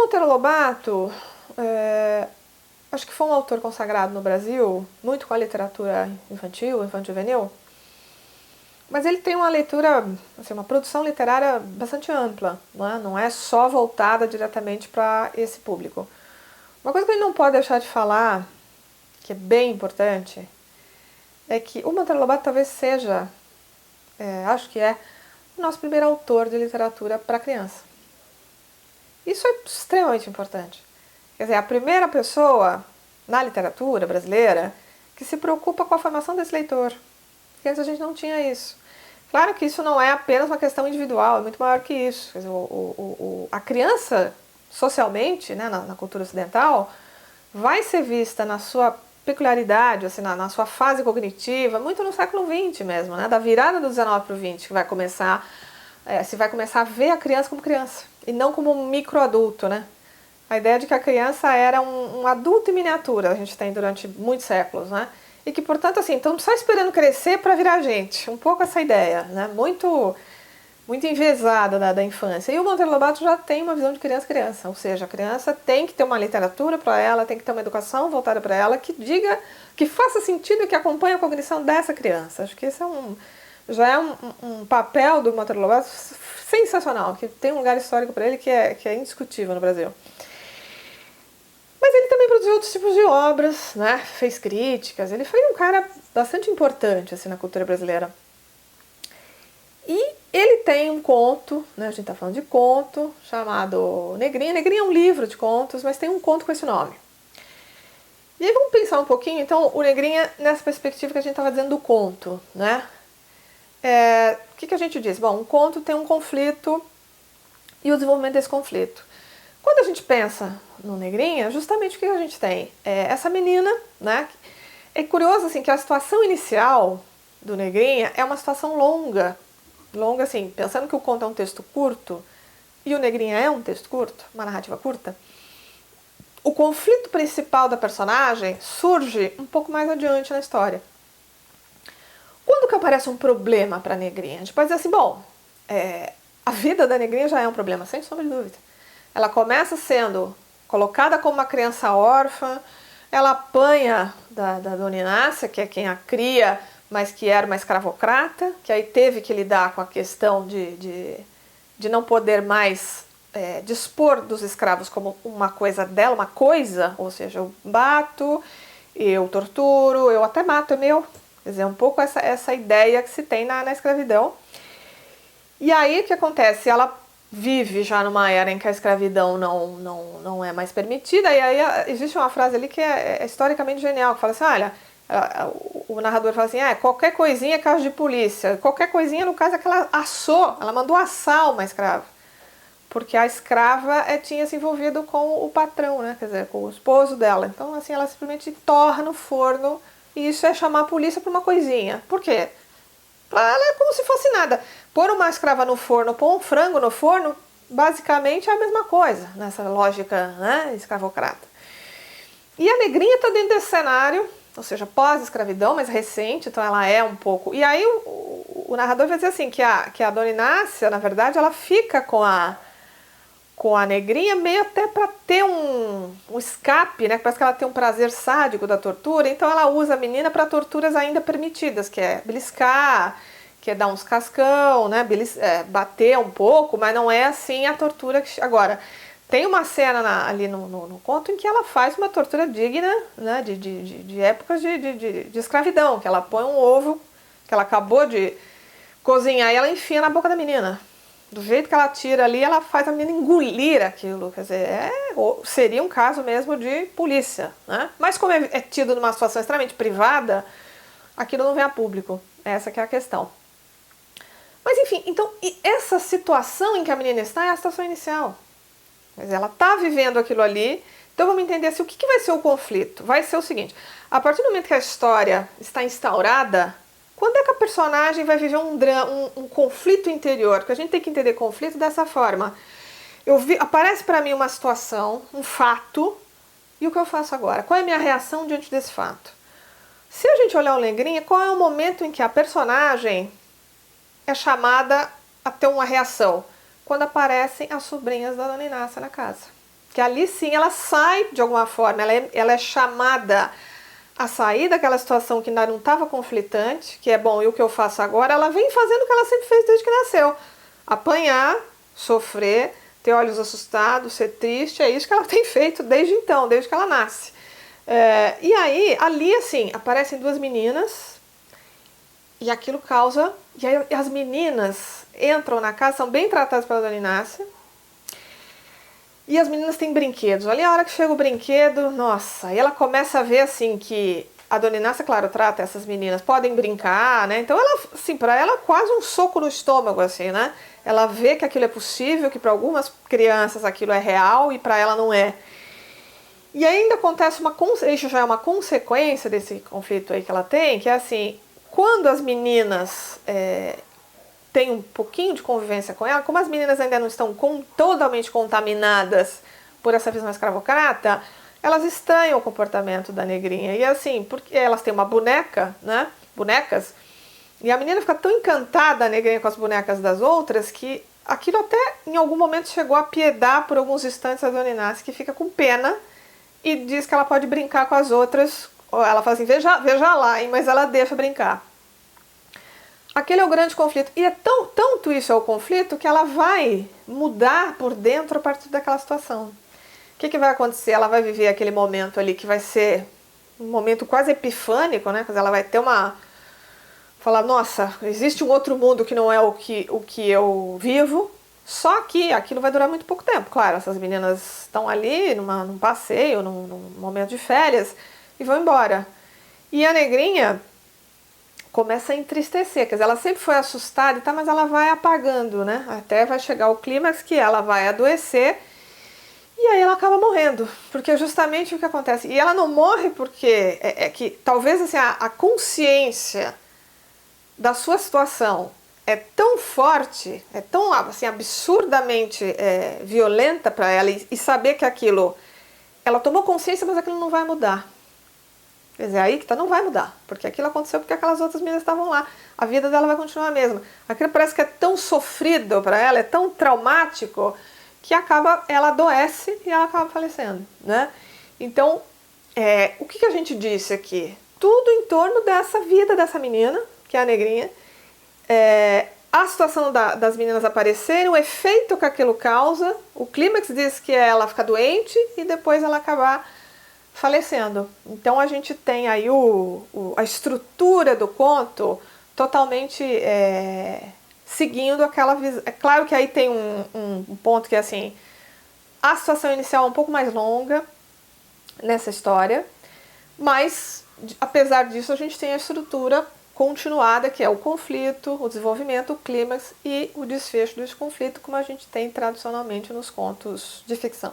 Monteiro Lobato, acho que foi um autor consagrado no Brasil, muito com a literatura infantil, infanto-juvenil, mas ele tem uma leitura, assim, uma produção literária bastante ampla, não é só voltada diretamente para esse público. Uma coisa que ele não pode deixar de falar, que é bem importante, é que o Monteiro Lobato talvez seja, acho que é, o nosso primeiro autor de literatura para criança. Isso é extremamente importante. Quer dizer, a primeira pessoa na literatura brasileira que se preocupa com a formação desse leitor. Porque antes a gente não tinha isso. Claro que isso não é apenas uma questão individual, é muito maior que isso. Quer dizer, a criança, socialmente, né, na cultura ocidental, vai ser vista na sua peculiaridade, assim, na sua fase cognitiva, muito no século XX mesmo, né, da virada do 19 para o 20, que vai começar, se vai começar a ver a criança como criança, e não como um microadulto, né? A ideia de que a criança era um adulto em miniatura, a gente tem durante muitos séculos, né? E que, portanto, assim, estamos só esperando crescer para virar gente. Um pouco essa ideia, né? Muito enviesada da infância. E o Monteiro Lobato já tem uma visão de criança, ou seja, a criança tem que ter uma literatura para ela, tem que ter uma educação voltada para ela, que diga, que faça sentido e que acompanhe a cognição dessa criança. Acho que isso já é um papel do Monteiro Lobato sensacional, que tem um lugar histórico para ele que é indiscutível no Brasil. Mas ele também produziu outros tipos de obras, né? Fez críticas, ele foi um cara bastante importante assim, na cultura brasileira. E ele tem um conto, né? A gente está falando de conto, chamado Negrinha. Negrinha é um livro de contos, mas tem um conto com esse nome. E aí vamos pensar um pouquinho, então, o Negrinha nessa perspectiva que a gente estava dizendo do conto, né? O que a gente diz? Bom, um conto tem um conflito e o desenvolvimento desse conflito. Quando a gente pensa no Negrinha, justamente o que a gente tem? Essa menina, né? É curioso assim, que a situação inicial do Negrinha é uma situação longa, assim, pensando que o conto é um texto curto, e o Negrinha é um texto curto, uma narrativa curta, o conflito principal da personagem surge um pouco mais adiante na história. Quando que aparece um problema para a Negrinha? A gente pode dizer assim, bom, a vida da Negrinha já é um problema, sem sombra de dúvida. Ela começa sendo colocada como uma criança órfã, ela apanha da Dona Inácia, que é quem a cria, mas que era uma escravocrata, que aí teve que lidar com a questão de não poder mais dispor dos escravos como uma coisa dela, uma coisa, ou seja, eu bato, eu torturo, eu até mato, é meu. Quer dizer, um pouco essa ideia que se tem na escravidão. E aí o que acontece? Ela vive já numa era em que a escravidão não é mais permitida, e aí existe uma frase ali que é historicamente genial, que fala assim, olha, o narrador fala assim, qualquer coisinha é caso de polícia, qualquer coisinha no caso é que ela assou, ela mandou assar uma escrava, porque a escrava tinha se envolvido com o patrão, né, quer dizer, com o esposo dela, então assim, ela simplesmente torra no forno, e isso é chamar a polícia por uma coisinha. Por quê? Ela é como se fosse nada. Pôr uma escrava no forno, pôr um frango no forno, basicamente é a mesma coisa, nessa lógica, né, escravocrata. E a Negrinha está dentro desse cenário, ou seja, pós-escravidão, mas recente, então ela é um pouco... E aí o narrador vai dizer assim, que a Dona Inácia, na verdade, ela fica com a Negrinha meio até para ter um escape, né? Parece que ela tem um prazer sádico da tortura, então ela usa a menina para torturas ainda permitidas, que é beliscar, que é dar uns cascão, né? Bater um pouco, mas não é assim a tortura que... Agora, tem uma cena ali no conto em que ela faz uma tortura digna, né? de épocas de escravidão, que ela põe um ovo que ela acabou de cozinhar e ela enfia na boca da menina. Do jeito que ela tira ali, ela faz a menina engolir aquilo. Quer dizer, seria um caso mesmo de polícia, né? Mas como é tido numa situação extremamente privada, aquilo não vem a público. Essa que é a questão. Mas enfim, então, essa situação em que a menina está é a situação inicial. Mas ela está vivendo aquilo ali, então vamos entender assim, o que vai ser o conflito? Vai ser o seguinte, a partir do momento que a história está instaurada, quando é que a personagem vai viver um conflito interior? Porque a gente tem que entender conflito dessa forma. Aparece para mim uma situação, um fato, e o que eu faço agora? Qual é a minha reação diante desse fato? Se a gente olhar o Negrinha, qual é o momento em que a personagem é chamada a ter uma reação? Quando aparecem as sobrinhas da Dona Inácia na casa. que ali sim ela sai de alguma forma, ela é chamada a sair daquela situação que ainda não estava conflitante, que é bom, e o que eu faço agora, ela vem fazendo o que ela sempre fez desde que nasceu. Apanhar, sofrer, ter olhos assustados, ser triste, é isso que ela tem feito desde então, desde que ela nasce. E aí, ali assim, aparecem duas meninas e aquilo causa... E aí as meninas entram na casa, são bem tratadas pela Dona Inácia, e as meninas têm brinquedos. Ali a hora que chega o brinquedo, nossa, aí ela começa a ver assim que a Dona Inácia, claro, trata essas meninas, podem brincar, né? Então ela, assim, pra ela quase um soco no estômago, assim, né? Ela vê que aquilo é possível, que para algumas crianças aquilo é real e para ela não é. E ainda acontece isso já é uma consequência desse conflito aí que ela tem, que é assim, quando as meninas têm um pouquinho de convivência com ela, como as meninas ainda não estão totalmente contaminadas por essa visão escravocrata, elas estranham o comportamento da negrinha. E assim, porque elas têm uma boneca, né? Bonecas, e a menina fica tão encantada, a negrinha, com as bonecas das outras, que aquilo até em algum momento chegou a piedar por alguns instantes a Dona Inácia, que fica com pena e diz que ela pode brincar com as outras. Ela fala assim, veja lá, hein? Mas ela deixa brincar. Aquele é o grande conflito. E é tanto isso é o conflito que ela vai mudar por dentro a partir daquela situação. O que vai acontecer? Ela vai viver aquele momento ali que vai ser um momento quase epifânico, né? Ela vai ter falar, nossa, existe um outro mundo que não é o que eu vivo. Só que aquilo vai durar muito pouco tempo. Claro, essas meninas estão ali num passeio, num momento de férias e vão embora. E a negrinha começa a entristecer, quer dizer, ela sempre foi assustada, mas ela vai apagando, né? Até vai chegar o clímax que ela vai adoecer e aí ela acaba morrendo, porque é justamente o que acontece. E ela não morre porque é que talvez assim, a consciência da sua situação é tão forte, é tão assim, absurdamente violenta para ela e saber que aquilo, ela tomou consciência, mas aquilo não vai mudar. Quer dizer, aí que tá, não vai mudar, porque aquilo aconteceu porque aquelas outras meninas estavam lá. A vida dela vai continuar a mesma. Aquilo parece que é tão sofrido para ela, é tão traumático, que ela adoece e ela acaba falecendo, né? Então, o que a gente disse aqui? Tudo em torno dessa vida dessa menina, que é a negrinha, a situação das meninas aparecerem, o efeito que aquilo causa, o clímax diz que ela fica doente e depois ela acabar falecendo. Então a gente tem aí a estrutura do conto totalmente seguindo aquela visão. É claro que aí tem um ponto que é assim, a situação inicial é um pouco mais longa nessa história, mas apesar disso a gente tem a estrutura continuada, que é o conflito, o desenvolvimento, o clímax e o desfecho desse conflito, como a gente tem tradicionalmente nos contos de ficção.